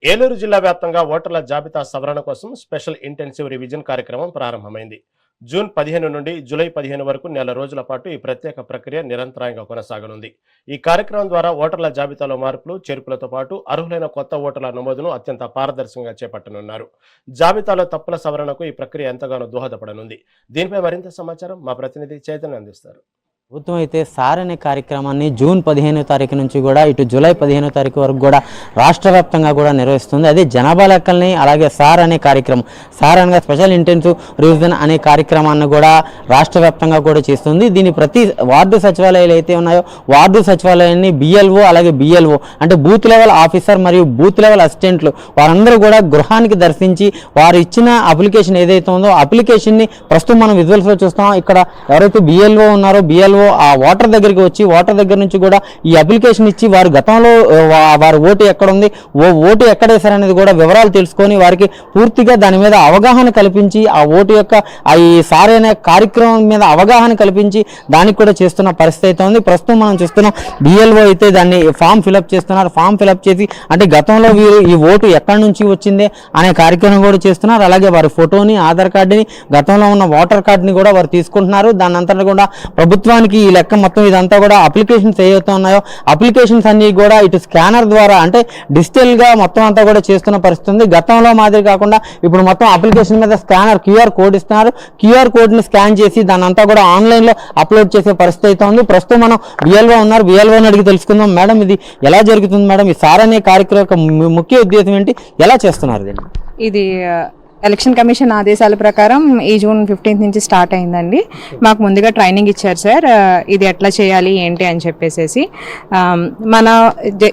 ఏలూరు జిల్లా వ్యాప్తంగా ఓటర్ల జాబితా సవరణ కోసం స్పెషల్ ఇంటెన్సివ్ రివిజన్ కార్యక్రమం ప్రారంభమైంది. జూన్ 15 నుండి జూలై 15 వరకు నెల రోజుల పాటు ఈ ప్రత్యేక ప్రక్రియ నిరంతరాయంగా కొనసాగనుంది. ఈ కార్యక్రమం ద్వారా ఓటర్ల జాబితాలో మార్పులు, చేర్పులతో పాటు అర్హులైన కొత్త ఓటర్ల నమోదును అత్యంత పారదర్శకంగా చేపట్టనున్నారు. జాబితాలో తప్పుల సవరణకు ఈ ప్రక్రియ ఎంతగానో దోహదపడనుంది. దీనిపై మరింత సమాచారం మా ప్రతినిధి చైతన్య అందిస్తారు. ప్రభుత్వం అయితే సార్ అనే కార్యక్రమాన్ని జూన్ 15వ తారీఖు నుంచి కూడా ఇటు జూలై 15వ తారీఖు వరకు కూడా రాష్ట్ర వ్యాప్తంగా కూడా నిర్వహిస్తుంది. అదే జనాభా లెక్కల్ని అలాగే సార్ అనే కార్యక్రమం, సార్ అనగా స్పెషల్ ఇంటెన్సివ్ రివిజన్ అనే కార్యక్రమాన్ని కూడా రాష్ట్ర వ్యాప్తంగా కూడా చేస్తుంది. దీని ప్రతి వార్డు సచివాలయాలు అయితే ఉన్నాయో వార్డు సచివాలయాన్ని బిఎల్ఓ అలాగే బిఎల్ఓ అంటే బూత్ లెవెల్ ఆఫీసర్ మరియు బూత్ లెవెల్ అసిస్టెంట్లు వారందరూ కూడా గృహానికి దర్శించి వారు ఇచ్చిన అప్లికేషన్ ఏదైతే ఉందో అప్లికేషన్ని ప్రస్తుతం మనం విజువల్స్లో చూస్తాం. ఇక్కడ ఎవరైతే బిఎల్ఓ ఉన్నారో బిఎల్ఓ ఆ ఓటర్ దగ్గరికి వచ్చి ఓటర్ దగ్గర నుంచి కూడా ఈ అప్లికేషన్ ఇచ్చి వారు గతంలో వారి ఓటు ఎక్కడ ఉంది, ఓటు ఎక్కడ వేశారనేది కూడా వివరాలు తెలుసుకొని వారికి పూర్తిగా దాని మీద అవగాహన కల్పించి ఆ ఓటు యొక్క ఈ సార్ అనే కార్యక్రమం మీద అవగాహన కల్పించి దానికి కూడా చేస్తున్న పరిస్థితి అయితే ఉంది. ప్రస్తుతం మనం చూస్తున్నాం బిఎల్ఓ అయితే దాన్ని ఫామ్ ఫిలప్ చేస్తున్నారు. ఫామ్ ఫిలప్ చేసి అంటే గతంలో వీరు ఈ ఓటు ఎక్కడి నుంచి వచ్చిందే అనే కార్యక్రమం కూడా చేస్తున్నారు. అలాగే వారి ఫోటోని, ఆధార్ కార్డుని, గతంలో ఉన్న ఓటర్ కార్డుని కూడా వారు తీసుకుంటున్నారు. దాని అంతా కూడా ప్రభుత్వానికి ఈ లెక్క మొత్తం ఇదంతా కూడా అప్లికేషన్స్ ఏవైతే ఉన్నాయో అప్లికేషన్స్ అన్ని కూడా ఇటు స్కానర్ ద్వారా అంటే డిజిటల్ గా మొత్తం అంతా కూడా చేస్తున్న పరిస్థితి ఉంది. గతంలో మాదిరి కాకుండా ఇప్పుడు మొత్తం అప్లికేషన్ మీద స్కానర్ క్యూఆర్ కోడ్ ఇస్తున్నారు. క్యూఆర్ కోడ్ ని స్కాన్ చేసి దాని అంతా కూడా ఆన్లైన్ లో అప్లోడ్ చేసే పరిస్థితి అయితే ఉంది. ప్రస్తుతం మనం బిఎల్ఓ ఉన్నారు, బిఎల్ఓని అడిగి తెలుసుకుందాం. మేడం, ఇది ఎలా జరుగుతుంది మేడం? ఈ సార్ అనే కార్యక్రమం యొక్క ముఖ్య ఉద్దేశం ఏంటి, ఎలా చేస్తున్నారు దీన్ని? ఇది ఎలక్షన్ కమిషన్ ఆదేశాల ప్రకారం ఈ జూన్ 15 నుంచి స్టార్ట్ అయిందండి. మాకు ముందుగా ట్రైనింగ్ ఇచ్చారు సార్, ఇది ఎట్లా చేయాలి ఏంటి అని చెప్పేసి.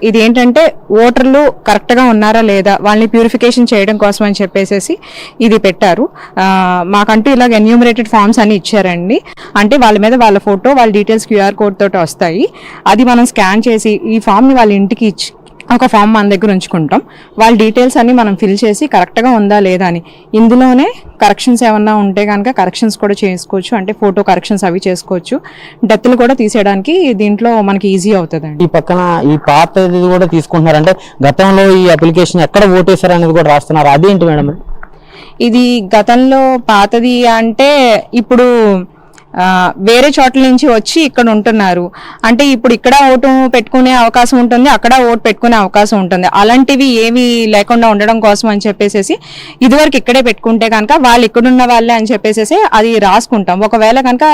ఇది ఏంటంటే ఓటర్లు కరెక్ట్గా ఉన్నారా లేదా వాళ్ళని ప్యూరిఫికేషన్ చేయడం కోసం అని చెప్పేసి ఇది పెట్టారు. మాకంటూ ఇలాగ ఎన్యూమరేటెడ్ ఫామ్స్ అని ఇచ్చారండి. అంటే వాళ్ళ మీద వాళ్ళ ఫోటో, వాళ్ళ డీటెయిల్స్ క్యూఆర్ కోడ్ తోటి వస్తాయి. అది మనం స్కాన్ చేసి ఈ ఫామ్ని వాళ్ళ ఇంటికి ఇచ్చి ఒక ఫామ్ మన దగ్గర ఉంచుకుంటాం. వాళ్ళ డీటెయిల్స్ అన్ని మనం ఫిల్ చేసి కరెక్ట్గా ఉందా లేదా అని ఇందులోనే కరెక్షన్స్ ఏమన్నా ఉంటే కనుక కరెక్షన్స్ కూడా చేసుకోవచ్చు. అంటే ఫోటో కరెక్షన్స్ అవి చేసుకోవచ్చు. డెత్లు కూడా తీసేయడానికి దీంట్లో మనకి ఈజీ అవుతుందండి. ఈ పక్కన ఈ పాతది కూడా తీసుకుంటున్నారు. అంటే గతంలో ఈ అప్లికేషన్ ఎక్కడ ఓటేశారు అనేది కూడా రాస్తున్నారు. అదేంటి మేడం? ఇది గతంలో పాతది అంటే ఇప్పుడు వేరే చోట్ల నుంచి వచ్చి ఇక్కడ ఉంటున్నారు. అంటే ఇప్పుడు ఇక్కడ ఓటు పెట్టుకునే అవకాశం ఉంటుంది, అక్కడ ఓటు పెట్టుకునే అవకాశం ఉంటుంది. అలాంటివి ఏవి లేకుండా ఉండడం కోసం అని చెప్పేసి ఇదివరకు ఇక్కడే పెట్టుకుంటే కనుక వాళ్ళు ఇక్కడున్న వాళ్ళే అని చెప్పేసి అది రాసుకుంటాం. ఒకవేళ కనుక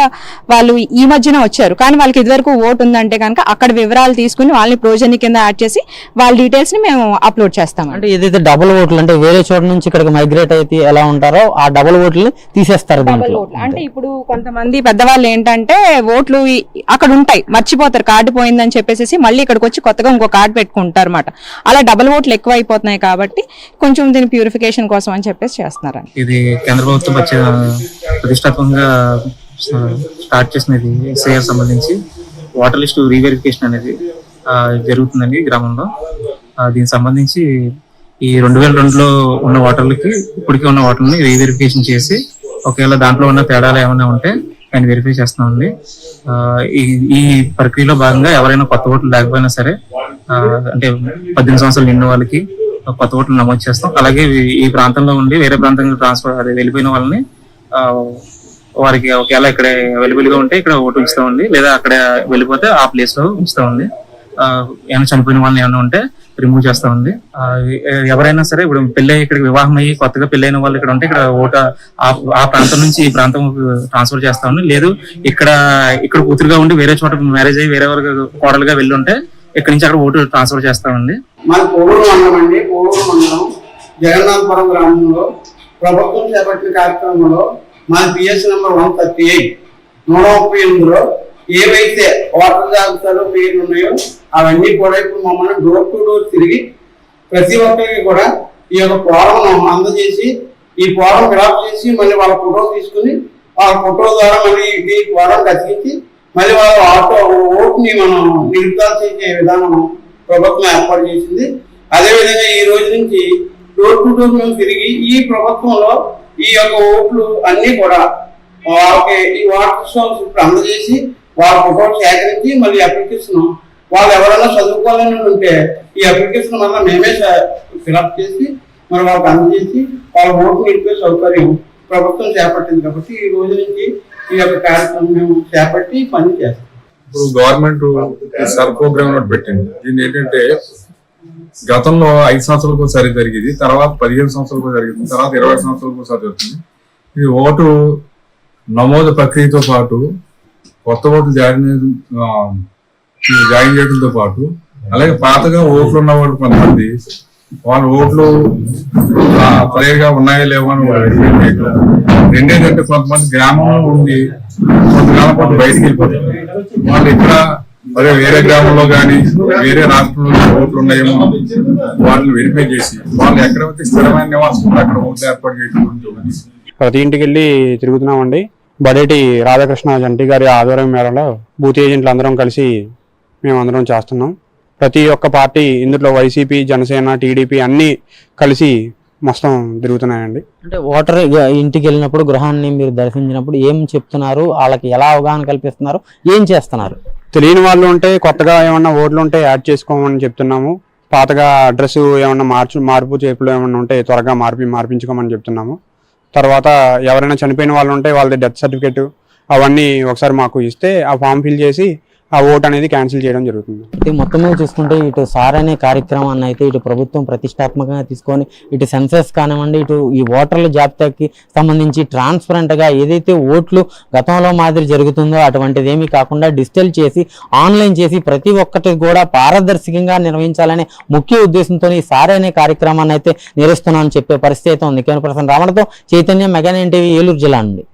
వాళ్ళు ఈ మధ్యన వచ్చారు కానీ వాళ్ళకి ఇదివరకు ఓటు ఉందంటే కనుక అక్కడ వివరాలు తీసుకుని వాళ్ళని ప్రోజని కింద యాడ్ చేసి వాళ్ళ డీటెయిల్స్ ని మేము అప్లోడ్ చేస్తాం. అంటే ఏదైతే డబుల్ ఓట్లు అంటే వేరే చోట నుంచి ఇక్కడికి మైగ్రేట్ అయితే ఎలా ఉంటారో ఆ డబుల్ ఓట్లు తీసేస్తారు. అంటే ఇప్పుడు కొంతమంది పెద్దవాళ్ళు ఏంటంటే ఓట్లు అక్కడ ఉంటాయి, మర్చిపోతారు, కార్డు పోయిందని చెప్పేసి మళ్ళీ ఇక్కడికి వచ్చి కొత్తగా ఇంకో కార్డు పెట్టుకుంటారు అన్నమాట. అలా డబుల్ ఓట్లు ఎక్కువ అయిపోతున్నాయి కాబట్టి కొంచెం దీని ప్యూరిఫికేషన్ కోసం అని చెప్పేసి చేస్తున్నారు. ఇది కేంద్ర ప్రభుత్వం ప్రతిష్టాత్మకంగా స్టార్ట్ చేసినది ఎస్ఐఆర్ సంబంధించి ఓటర్ లిస్ట్ రీవెరిఫికేషన్ అనేది జరుగుతుందండి గ్రామంలో. దీనికి సంబంధించి ఈ 2002లో ఉన్న ఓటర్లకి ఇప్పటికీ ఉన్న ఓటర్ని రీవెరిఫికేషన్ చేసి ఒకవేళ దాంట్లో ఉన్న తేడాలు ఏమైనా ఉంటే ఆయన వెరిఫై చేస్తామండి. ఈ ప్రక్రియలో భాగంగా ఎవరైనా కొత్త ఓట్లు లేకపోయినా సరే అంటే 18 సంవత్సరాలు నిండిన వాళ్ళకి కొత్త ఓట్లు నమోదు చేస్తాం. అలాగే ఈ ప్రాంతంలో ఉండి వేరే ప్రాంతానికి ట్రాన్స్ఫర్ వెళ్ళిపోయిన వాళ్ళని వారికి ఒకవేళ ఇక్కడ అవైలబుల్ గా ఉంటే ఇక్కడ ఓటు ఉంచుతామండి, లేదా అక్కడ వెళ్ళిపోతే ఆ ప్లేస్ లో ఉంచుతామండి. ఏమైనా చనిపోయిన వాళ్ళని ఏమైనా ఉంటే రిమూవ్ చేస్తామండి. ఎవరైనా సరే ఇప్పుడు పెళ్ళి ఇక్కడికి వివాహం అయ్యి కొత్తగా పెళ్ళైన వాళ్ళు ఇక్కడ ఉంటే ఇక్కడ ఓటు ఆ ప్రాంతం నుంచి ఈ ప్రాంతం ట్రాన్స్ఫర్ చేస్తామండి. లేదు ఇక్కడ కూతురుగా ఉండి వేరే చోట మ్యారేజ్ అయ్యి వేరే వాళ్ళకి కోడలుగా వెళ్ళి ఉంటే ఇక్కడ నుంచి అక్కడ ఓటు ట్రాన్స్ఫర్ చేస్తామండి. మన కోవూరు మండలం జగన్నాథపురం గ్రామంలో ప్రభుత్వం చేపట్టిన కార్యక్రమంలో మన పిఎస్ నెంబర్ 138 138లో ఏవైతే ఓటర్ జాబితాలో పేర్లు ఉన్నాయో అవన్నీ కూడా ఇప్పుడు మమ్మల్ని డోర్ టు డోర్ తిరిగి ప్రతి ఒక్కరికి కూడా ఈ యొక్క ఫారం అందజేసి ఈ ఫారం ఫిలప్ చేసి మళ్ళీ వాళ్ళ ఫోటో తీసుకుని వాళ్ళ ఫోటో ద్వారా మళ్ళీ ఈ ఫారం కతికించి మళ్ళీ వాళ్ళ ఓటుని మనం నిర్ధారణ చేసే విధానం ప్రభుత్వం ఏర్పాటు చేసింది. అదేవిధంగా ఈ రోజు నుంచి డోర్ టు డోర్ మేము తిరిగి ఈ ప్రభుత్వంలో ఈ యొక్క ఓట్లు అన్ని కూడా వాళ్ళకి ఈ వాట్సాప్ ఇప్పుడు అందజేసి వాళ్ళ ఫోటో సేకరించి మళ్ళీ అప్లికేషన్ వాళ్ళు ఎవరైనా చదువుకోవాలని ఉంటే ఈ అప్లికేషన్ వల్ల మేమే ఫిలప్ చేసి మరి వాళ్ళకి అందజేసి వాళ్ళ ఓటు నిలిపే సౌకర్యం ప్రభుత్వం చేపట్టింది కాబట్టి ఈ రోజు నుంచి ఈ యొక్క కార్యక్రమం మేము చేపట్టి పని చేస్తాం. ఇప్పుడు గవర్నమెంట్ సర్ ప్రోగ్రామ్ ఒకటి పెట్టింది. దీన్ని ఏంటంటే గతంలో 5 సంవత్సరాలకు ఒకసారి జరిగేది, తర్వాత 15 సంవత్సరాలకు జరిగింది, తర్వాత 20 సంవత్సరాలకు ఒకసారి జరుగుతుంది. ఇది ఓటు నమోదు ప్రక్రియతో పాటు కొత్త ఓట్లు జాయిన్ చేయడంతో పాటు అలాగే పాతగా ఓట్లు ఉన్న వాళ్ళు కొంతమంది వాళ్ళ ఓట్లు సరిగా ఉన్నాయో లేవో అని రెండేదంటే కొంతమంది గ్రామంలో ఉండి కొంతకాలం పాటు బయటికి వెళ్ళిపోతారు. వాళ్ళు ఇక్కడ అదే వేరే గ్రామంలో కానీ వేరే రాష్ట్రంలో ఓట్లు ఉన్నాయేమో వాళ్ళని వెరిఫై చేసి వాళ్ళు ఎక్కడైతే స్థిరమైన నివాసం ఉంటే అక్కడ ఓట్లు ఏర్పాటు చేయడం. ప్రతి ఇంటికి వెళ్ళి తిరుగుతున్నామండి. బడేటి రాధాకృష్ణ జంటి గారి ఆధ్వర్యం మేరలో బూత్ ఏజెంట్లు అందరం కలిసి మేమందరం చేస్తున్నాం. ప్రతి ఒక్క పార్టీ ఇందులో వైసీపీ, జనసేన, టీడీపీ అన్నీ కలిసి మొత్తం తిరుగుతున్నాయండి. అంటే ఓటర్ ఇంటికి వెళ్ళినప్పుడు, గృహాన్ని మీరు దర్శించినప్పుడు ఏం చెప్తున్నారు, వాళ్ళకి ఎలా అవగాహన కల్పిస్తున్నారు, ఏం చేస్తున్నారు? తెలియని వాళ్ళు ఉంటే కొత్తగా ఏమన్నా ఓట్లు ఉంటే యాడ్ చేసుకోమని చెప్తున్నాము. పాతగా అడ్రస్ ఏమన్నా మార్పు చేపులు ఏమన్నా ఉంటే త్వరగా మార్పించుకోమని చెప్తున్నాము. తర్వాత ఎవరైనా చనిపోయిన వాళ్ళు ఉంటే వాళ్ళది డెత్ సర్టిఫికేట్ అవన్నీ ఒకసారి మాకు ఇస్తే ఆ ఫామ్ ఫిల్ చేసి ఆ ఓట్ అనేది క్యాన్సిల్ చేయడం జరుగుతుంది. మొత్తం మీద చూసుకుంటే ఇటు సార్ అనే కార్యక్రమాన్ని అయితే ఇటు ప్రభుత్వం ప్రతిష్టాత్మకంగా తీసుకొని ఇటు సెన్సస్ కానివ్వండి, ఇటు ఈ ఓటర్ల జాబితాకి సంబంధించి ట్రాన్స్పరెంట్గా ఏదైతే ఓట్లు గతంలో మాదిరి జరుగుతుందో అటువంటిది ఏమీ కాకుండా డిజిటల్ చేసి ఆన్లైన్ చేసి ప్రతి ఒక్కటి కూడా పారదర్శకంగా నిర్వహించాలనే ముఖ్య ఉద్దేశంతో ఈ సార్ అనే కార్యక్రమాన్ని అయితే నిర్వహిస్తున్నామని చెప్పే పరిస్థితి అయితే ఉంది. కెమెరా పర్సన్ రావణతో చైతన్య, మెగా 9 టీవీ, ఏలూరు జిల్లా నుండి.